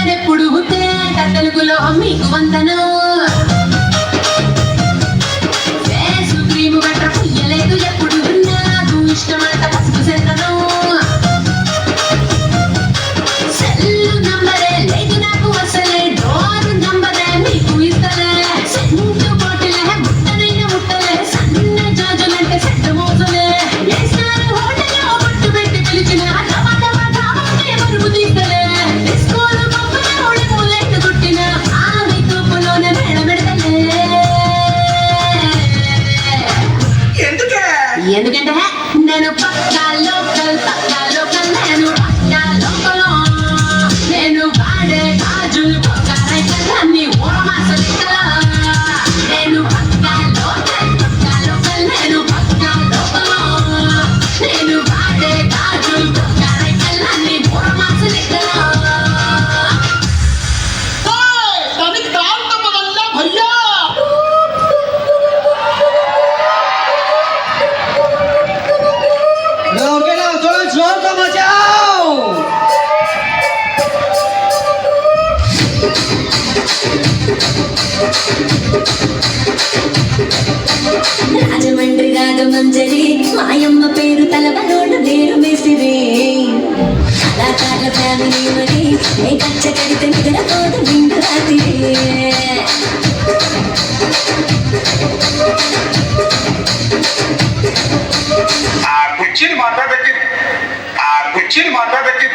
నేనెప్పుడు తేట తెలుగులో మీకు వందనం. ఫేసు క్రీము గట్ర పుయ్యలేదు ఎప్పుడు నాకు ఇష్టమంట పసుపు సెంటనం. సెల్లు నంబరే లేదు నాకు అసలే డోరు నంబరే మీకు ఇస్తలే. సెంటు కోటిలే ముట్టనైన ముట్టలే సన్న జాజులంటే సెట్టు మోసలే. వేస్తారు హోటల్లో బొట్టు పెట్టి పిలిచిన బరువు తీస్తలే. డిస్కోలు పంపల ఓడి మూలెట్టు కుట్టిన ఆమె తూపులోనే మేడమెడతలే. ఎందుకంటే నేను పక్కా లోకల్ నేను పక్కా లోకల్. నేను వాడే గాజులు పొక్కరైకల్ అన్ని ఓరమాసలెక్కల. నేను పక్కా లోకల్ నేను పక్కా లోకల్. నేను వాడే గాజులు పొక్కరైకల్ అన్ని ఓరమాసలెక్కల. రాజమండ్రి రాగమంజరి మాయమ్మ పేరు తలవనోడు నేను మేసిరి. కళాకారుల ఫ్యామిలీ మరి నే కచ్చ కడితే నిద్రపోదు నిండు రాత్రి. కుర్చీని మాట్లాడబెట్టి కుర్చీని మాట్లాడబెట్టి